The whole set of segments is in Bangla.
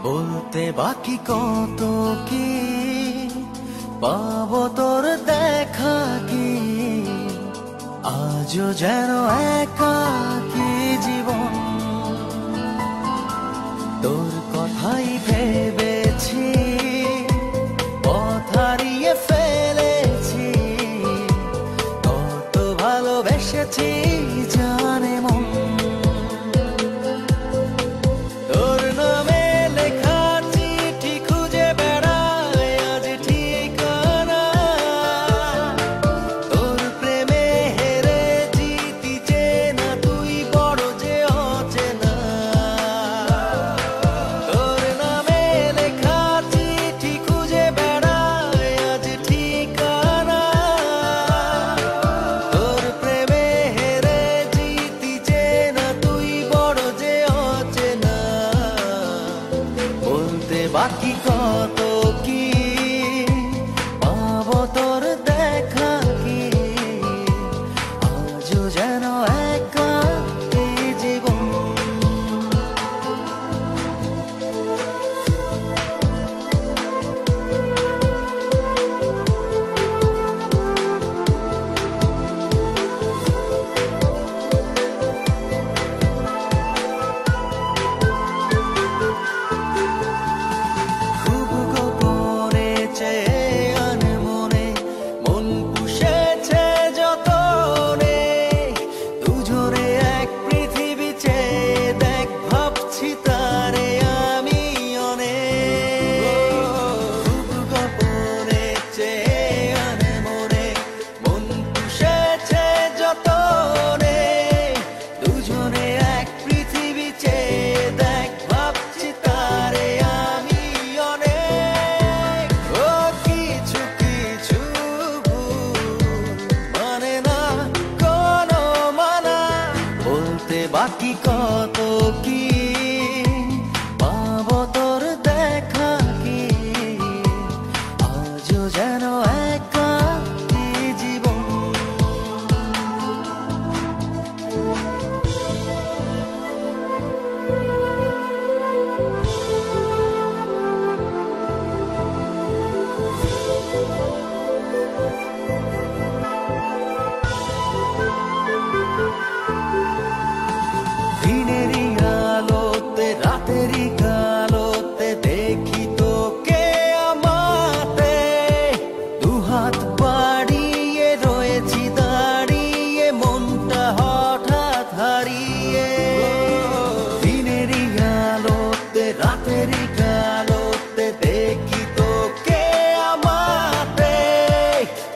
বলতে বাকি কত কি পাবো তোর দেখা কি, আজও যেন একাকী জীবন। তোর কথাই ভেবেছি, পথ হারিয়ে ফেলেছি, কত ভালোবেসেছি জানে মন। তোর নামে লেখা চিঠি খুঁজে বেড়াই আজ ঠিকানা, তোর প্রেমে হেরে জিতি চেনা তুই বড় যে অচেনা। তোর নামে লেখা চিঠি খুঁজে বেড়াই আজ ঠিকানা, তোর প্রেমে হেরে জিতি চেনা তুই বড় যে অচেনা। বলতে বাকি কত কি পাবো তোর দেখা কি, আজও যেন একাকী জীবন। খুব গোপনে চেয়ে আনমনে মন পুষেছে যতনে, দুজনে এক পৃথিবী চেয়ে দেখ ভাবছি তারে আমি অনেক। খুব গোপনে চেয়ে আনমনে মন পুষেছে যতনে, দুজনে এক পৃথিবী চেয়ে দেখ ভাবছি তারে আমি অনেক। ও কিছু কিছু ভুল মানে না কোনো মানা, বলতে বাকি কত কি পাবো তোর দেখা কি, আজও যেন একাকী জীবন। দিনেরই আলোতে রাতেরই কালোতে দেখি তোকে আমাতে, দুহাত বাড়িয়ে রয়েছি দাঁড়িয়ে মনটা হঠাৎ হারিয়ে। দিনেরই আলোতে রাতেরই কালোতে দেখি তোকে আমাতে,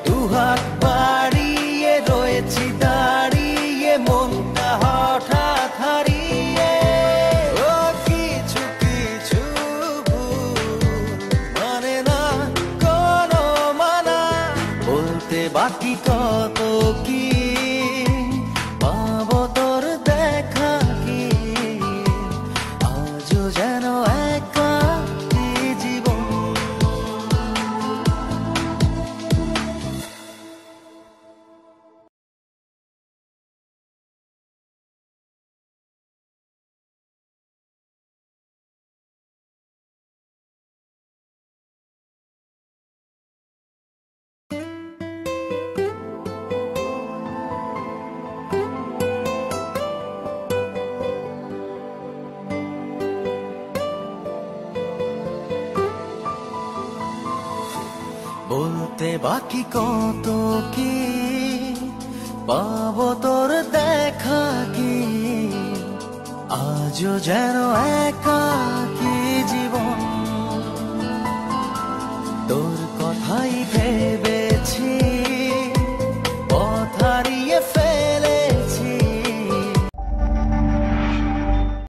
দুহাত বাড়িয়ে রয়েছি দাঁড়িয়ে মনটা হঠাৎ হারিয়ে। ও কিছু কিছু ভুল মানে না কোনো মানা, বলতে বাকি কত কি পাবো তোর দেখা কি, আজও যেন একাকী জীবন। বলতে বাকি কত কি পাবো তোর দেখা কি, আজও যেন একাকী